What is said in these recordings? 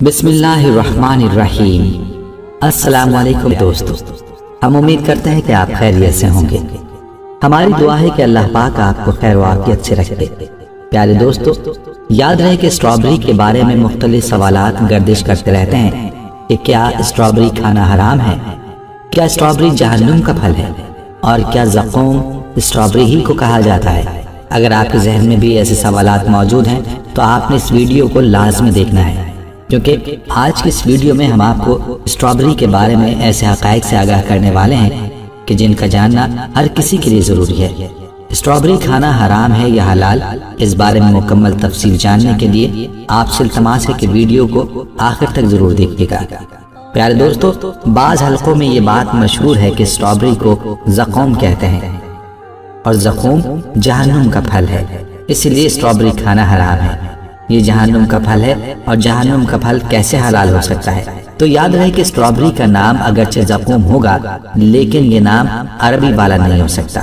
بسم اللہ الرحمن الرحیم۔ السلام علیکم دوستو، ہم امید کرتے ہیں کہ آپ خیریت سے ہوں گے۔ ہماری دعا ہے کہ اللہ پاک آپ کو خیر و عافیت سے رکھے۔ پیارے دوستو، یاد رہے کہ اسٹرابری کے بارے میں مختلف سوالات گردش کرتے رہتے ہیں کہ کیا اسٹرابری کھانا حرام ہے، کیا اسٹرابری جہنم کا پھل ہے، اور کیا زقوم اسٹرابری ہی کو کہا جاتا ہے۔ اگر آپ کے ذہن میں بھی ایسے سوالات موجود ہیں تو آپ نے اس ویڈیو کو لازمی دیکھنا ہے، کیونکہ آج کی اس ویڈیو میں ہم آپ کو اسٹرابری کے بارے میں ایسے حقائق سے آگاہ کرنے والے ہیں کہ جن کا جاننا ہر کسی کے لیے ضروری ہے۔ اسٹرابری کھانا حرام ہے یا حلال، اس بارے میں مکمل تفصیل جاننے کے لیے آپ سے التماس ہے کہ ویڈیو کو آخر تک ضرور دیکھیے گا۔ پیارے دوستو، بعض حلقوں میں یہ بات مشہور ہے کہ اسٹرابری کو زقوم کہتے ہیں اور زقوم جہنم کا پھل ہے، اس لیے اسٹرابری کھانا حرام ہے۔ یہ جہنم کا پھل ہے اور جہنم کا پھل کیسے حلال ہو سکتا ہے؟ تو یاد رہے کہ اسٹرابری کا نام اگرچہ زقوم ہوگا، لیکن یہ نام عربی والا نہیں ہو سکتا،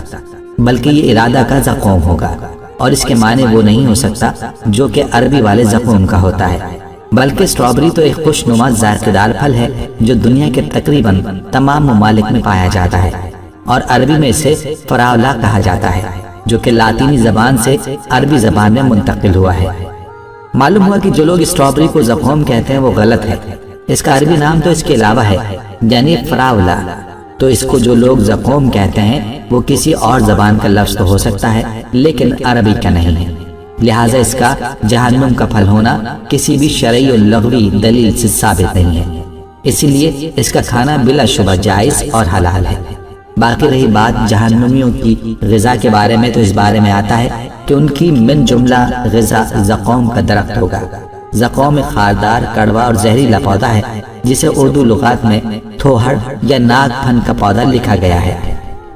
بلکہ یہ ارادہ کا زقوم ہوگا، اور اس کے معنی وہ نہیں ہو سکتا جو کہ عربی والے زقوم کا ہوتا ہے، بلکہ اسٹرابری تو ایک خوشنما ذائقہ دار پھل ہے جو دنیا کے تقریباً تمام ممالک میں پایا جاتا ہے، اور عربی میں اسے فراولا کہا جاتا ہے، جو کہ لاطینی زبان سے عربی زبان میں منتقل ہوا ہے۔ معلوم ہوا کہ جو لوگ اسٹرابری کو زقوم کہتے ہیں وہ غلط ہے، اس کا عربی نام تو اس کے علاوہ ہے، یعنی فراولا۔ تو اس کو جو لوگ زقوم کہتے ہیں وہ کسی اور زبان کا لفظ تو ہو سکتا ہے لیکن عربی کا نہیں ہے، لہٰذا اس کا جہنم کا پھل ہونا کسی بھی شرعی اور لغوی دلیل سے ثابت نہیں ہے، اسی لیے اس کا کھانا بلا شبہ جائز اور حلال ہے۔ باقی رہی بات جہنمیوں کی غذا کے بارے میں، تو اس بارے میں آتا ہے کہ ان کی من جملہ غذا زقوم کا درخت ہوگا۔ زقوم ایک خاردار، کڑوا اور زہریلا پودا ہے جسے اردو لغات میں تھوہڑ یا ناگ پھن کا پودا لکھا گیا ہے۔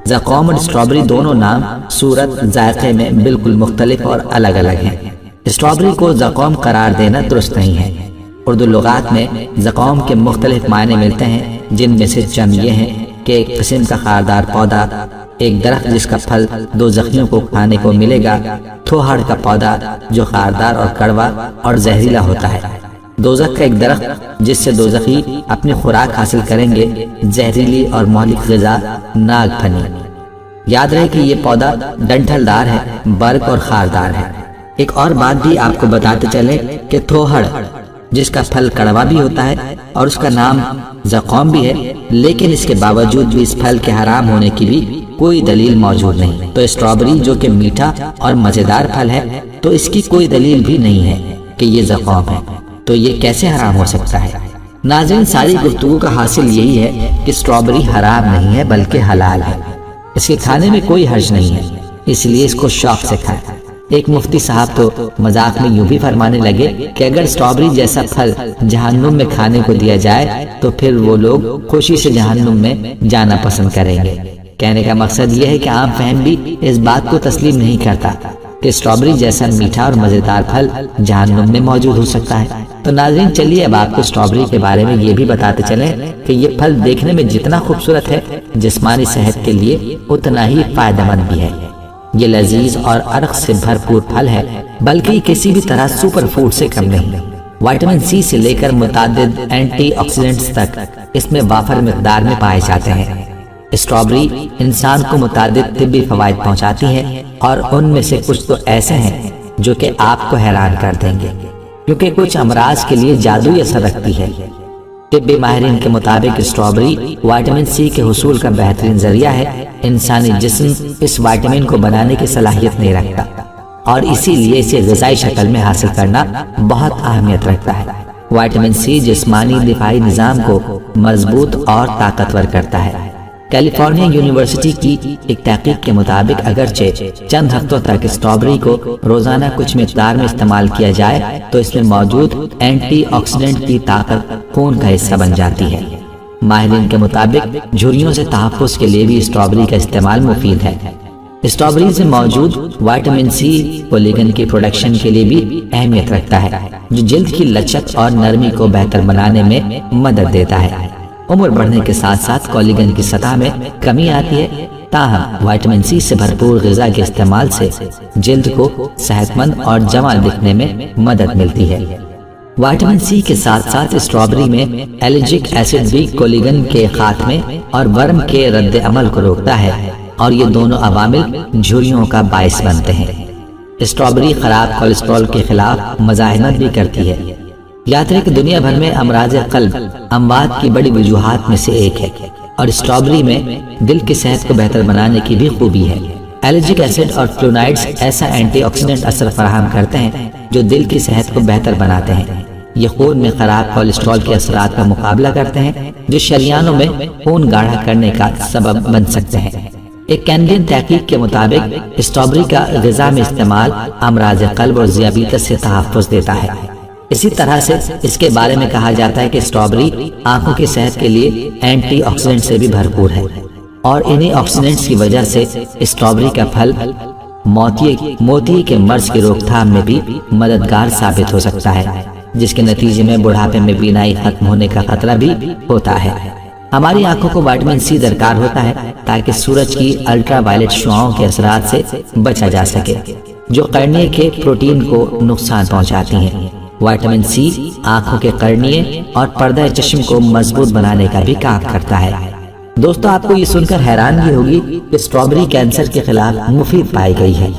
زقوم اور اسٹرابری دونوں نام صورت، ذائقے میں بالکل مختلف اور الگ الگ ہیں۔ اسٹرابری کو زقوم قرار دینا درست نہیں ہے۔ اردو لغات میں زقوم کے مختلف معنی ملتے ہیں، جن میں سے چند یہ ہیں کہ ایک قسم کا خاردار پودا، ایک درخت جس کا پھل دوزخیوں کو کھانے کو ملے گا، تھوہڑ کا پودا جو خاردار اور کڑوا اور زہریلا ہوتا ہے، دوزخ کا ایک درخت جس سے دوزخی اپنی خوراک حاصل کریں گے، زہریلی اور مہلک غذا ناگ پھنی۔ یاد رہے کہ یہ پودا ڈنٹھل دار ہے، برق اور خاردار ہے۔ ایک اور بات بھی آپ کو بتاتے چلیں کہ تھوہڑ جس کا پھل کڑوا بھی ہوتا ہے اور اس کا نام زقوم بھی ہے، لیکن اس کے باوجود بھی اس پھل کے حرام ہونے کی بھی کوئی دلیل موجود نہیں۔ تو اسٹرابری جو کہ میٹھا اور مزیدار پھل ہے، تو اس کی کوئی دلیل بھی نہیں ہے کہ یہ زقوم ہے، تو یہ کیسے حرام ہو سکتا ہے؟ ناظرین، ساری گفتگو کا حاصل یہی ہے کہ اسٹرابری حرام نہیں ہے بلکہ حلال ہے، اس کے کھانے میں کوئی حرج نہیں ہے، اس لیے اس کو شوق سے کھائیں۔ ایک مفتی صاحب تو مذاق میں یوں بھی فرمانے لگے کہ اگر اسٹرابری جیسا پھل جہنم میں کھانے کو دیا جائے تو پھر وہ لوگ خوشی سے جہنم میں جانا پسند کریں گے۔ کہنے کا مقصد یہ ہے کہ عام فہم بھی اس بات کو تسلیم نہیں کرتا کہ اسٹرابری جیسا میٹھا اور مزیدار پھل جہنم میں موجود ہو سکتا ہے۔ تو ناظرین، چلیے اب آپ کو اسٹرابری کے بارے میں یہ بھی بتاتے چلیں کہ یہ پھل دیکھنے میں جتنا خوبصورت ہے، جسمانی صحت کے لیے اتنا ہی فائدہ مند بھی ہے۔ یہ لذیذ اور عرق سے بھرپور پھل ہے، بلکہ یہ کسی بھی طرح سپر فوڈ سے کم نہیں۔ وائٹامن سی سے لے کر متعدد اینٹی آکسیڈنٹس تک اس میں وافر مقدار میں پائے جاتے ہیں۔ اسٹرابری انسان کو متعدد طبی فوائد پہنچاتی ہے، اور ان میں سے کچھ تو ایسے ہیں جو کہ آپ کو حیران کر دیں گے، کیونکہ کچھ امراض کے لیے جادوئی اثر رکھتی ہے۔ طبی ماہرین کے مطابق اسٹرابری وائٹامن سی کے حصول کا بہترین ذریعہ ہے۔ انسانی جسم اس وائٹامن کو بنانے کی صلاحیت نہیں رکھتا، اور اسی لیے اسے غذائی شکل میں حاصل کرنا بہت اہمیت رکھتا ہے۔ وائٹامن سی جسمانی دفاعی نظام کو مضبوط اور طاقتور کرتا ہے۔ کیلیفورنیا یونیورسٹی کی ایک تحقیق کے مطابق اگرچہ چند ہفتوں تک اسٹرابری کو روزانہ کچھ مقدار میں استعمال کیا جائے تو اس میں موجود اینٹی آکسیڈنٹ کی طاقت خون کا حصہ بن جاتی ہے۔ ماہرین کے مطابق جھریوں سے تحفظ کے لیے بھی اسٹرابری کا استعمال مفید ہے۔ اسٹرابری سے موجود وائٹامن سی کولیگن کی پروڈکشن کے لیے بھی اہمیت رکھتا ہے، جو جلد کی لچک اور نرمی کو بہتر بنانے میں مدد دیتا ہے۔ عمر بڑھنے کے ساتھ ساتھ کولیگن کی سطح میں کمی آتی ہے، تاہم وائٹامن سی سے بھرپور غذا کے استعمال سے جلد کو صحت مند اور جوان دکھنے میں مدد ملتی ہے۔ وائٹامن سی کے ساتھ ساتھ اسٹرابری میں الرجک ایسڈ بھی کولیگن کے خاتمے اور ورم کے رد عمل کو روکتا ہے، اور یہ دونوں عوامل جھریوں کا باعث بنتے ہیں۔ اسٹرابری خراب کولیسٹرول کے خلاف مزاحمت بھی کرتی ہے۔ یاد رہے کہ دنیا بھر میں امراض قلب اموات کی بڑی وجوہات میں سے ایک ہے، اور اسٹرابری میں دل کی صحت کو بہتر بنانے کی بھی خوبی ہے۔ الرجک ایسڈ اور فلونائڈز ایسا اینٹی آکسیڈنٹ اثر فراہم کرتے ہیں جو دل کی صحت کو بہتر بناتے ہیں۔ یہ خون میں خراب کولیسٹرول کے اثرات کا مقابلہ کرتے ہیں جو شریانوں میں خون گاڑھا کرنے کا سبب بن سکتے ہیں۔ ایک کینیڈین تحقیق کے مطابق اسٹرابری کا غذا میں استعمال امراض قلب اور ذیابیطس سے تحفظ دیتا ہے۔ اسی طرح سے اس کے بارے میں کہا جاتا ہے کہ اسٹرابری آنکھوں کی صحت کے لیے اینٹی آکسیڈنٹ سے بھی بھرپور ہے، اور انہی آکسیڈنٹس کی وجہ سے اسٹرابری کا پھل موتیے کے مرض کی روک تھام میں بھی مددگار ثابت ہو سکتا ہے، جس کے نتیجے میں بڑھاپے میں بینائی ختم ہونے کا خطرہ بھی ہوتا ہے۔ ہماری آنکھوں کو وائٹامن سی درکار ہوتا ہے تاکہ سورج کی الٹرا وائلٹ شعاؤں کے اثرات سے بچا جا سکے جو قرنیے کے پروٹین کو نقصان پہنچاتی ہیں۔ وائٹامن سی آنکھوں کے قرنیے اور پردہ چشم کو مضبوط بنانے کا بھی کام کرتا ہے۔ دوستو، آپ کو یہ سن کر حیرانگی ہوگی کہ اسٹرابری کینسر کے خلاف مفید پائی گئی ہے۔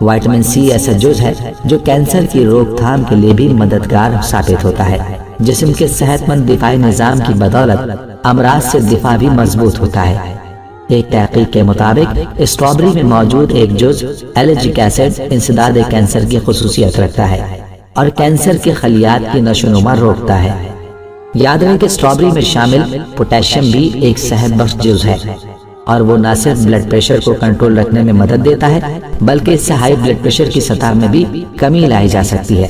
وائٹامن سی ایسا جز ہے جو کینسر کی روک تھام کے لیے بھی مددگار ثابت ہوتا ہے۔ جسم کے صحت مند دفاعی نظام کی بدولت امراض سے دفاع بھی مضبوط ہوتا ہے۔ ایک تحقیق کے مطابق اسٹرابری میں موجود ایک جز الرجک ایسڈ انسداد کینسر کی خصوصیت رکھتا ہے اور کینسر کے خلیات کی نشو و نما روکتا ہے۔ یاد رہے کہ اسٹرابری میں شامل پوٹاشیم بھی ایک صحت بخش جز ہے، اور وہ نہ صرف بلڈ پریشر کو کنٹرول رکھنے میں مدد دیتا ہے بلکہ اس سے ہائی بلڈ پریشر کی سطح میں بھی کمی لائی جا سکتی ہے۔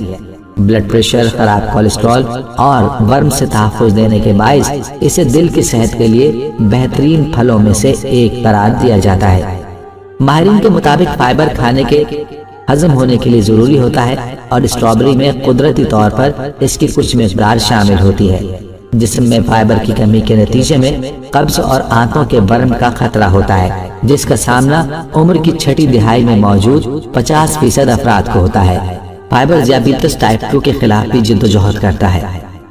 بلڈ پریشر، خراب کولیسٹرول اور ورم سے تحفظ دینے کے باعث اسے دل کی صحت کے لیے بہترین پھلوں میں سے ایک قرار دیا جاتا ہے۔ ماہرین کے مطابق فائبر کھانے کے ہضم ہونے کے لیے ضروری ہوتا ہے، اور اسٹرابری میں قدرتی طور پر اس کی کچھ مقدار شامل ہوتی ہے۔ جسم میں فائبر کی کمی کے نتیجے میں قبض اور آنتوں کے ورم کا خطرہ ہوتا ہے، جس کا سامنا عمر کی چھٹی دہائی میں موجود 50% افراد کو ہوتا ہے۔ فائبر ذیابیطس ٹائپ 2 کے خلاف بھی جدوجہد کرتا ہے،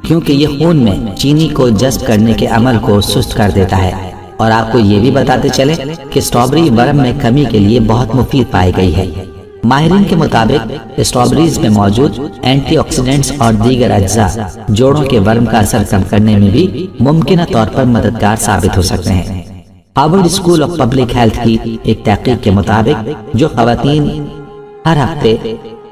کیونکہ یہ خون میں چینی کو جذب کرنے کے عمل کو سست کر دیتا ہے۔ اور آپ کو یہ بھی بتاتے چلیں کہ اسٹرابری ورم میں کمی کے لیے بہت مفید پائی گئی ہے۔ ماہرین کے مطابق اسٹرابریز میں موجود اینٹی آکسیڈنٹس اور دیگر اجزاء جوڑوں کے ورم کا اثر کم کرنے میں بھی ممکنہ طور پر مددگار ثابت ہو سکتے ہیں۔ Harvard school of public health کی ایک تحقیق کے مطابق جو خواتین ہر ہفتے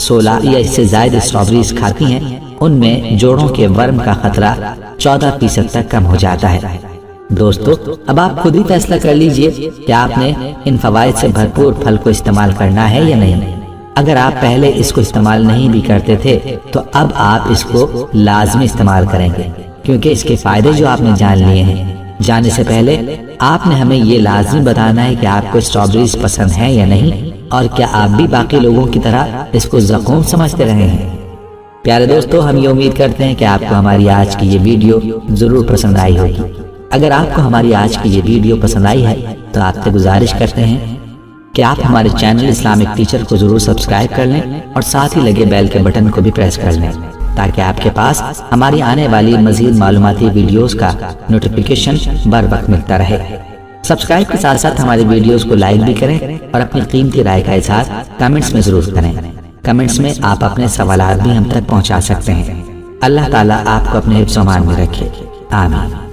16 یا اس سے زائد اسٹرابریز کھاتی ہیں، ان میں جوڑوں کے ورم کا خطرہ 14% تک کم ہو جاتا ہے۔ دوستو، اب آپ خود ہی فیصلہ کر لیجئے کہ آپ نے ان فوائد سے بھرپور پھل کو استعمال کرنا ہے یا نہیں۔ اگر آپ پہلے اس کو استعمال نہیں بھی کرتے تھے تو اب آپ اس کو لازمی استعمال کریں گے، کیونکہ اس کے فائدے جو آپ نے جان لیے ہیں۔ جانے سے پہلے آپ نے ہمیں یہ لازمی بتانا ہے کہ آپ کو اسٹرابریز پسند ہیں یا نہیں، اور کیا آپ بھی باقی لوگوں کی طرح اس کو زقوم سمجھتے رہے ہیں۔ پیارے دوستو، ہم یہ امید کرتے ہیں کہ آپ کو ہماری آج کی یہ ویڈیو ضرور پسند آئی ہوگی۔ اگر آپ کو ہماری آج کی یہ ویڈیو پسند آئی ہے تو آپ سے گزارش کرتے ہیں کہ آپ ہمارے چینل اسلامک ٹیچر کو ضرور سبسکرائب کر لیں، اور ساتھ ہی لگے بیل کے بٹن کو بھی پریس کر لیں تاکہ آپ کے پاس ہماری آنے والی مزید معلوماتی ویڈیوز کا نوٹیفیکیشن بر وقت ملتا رہے۔ سبسکرائب کے ساتھ ساتھ ہمارے ویڈیوز کو لائک بھی کریں اور اپنی قیمتی رائے کا اظہار کمنٹس میں ضرور کریں۔ کمنٹس میں آپ اپنے سوالات بھی ہم تک پہنچا سکتے ہیں۔ اللہ تعالیٰ آپ کو اپنے حفظ و امان میں رکھے، آمین۔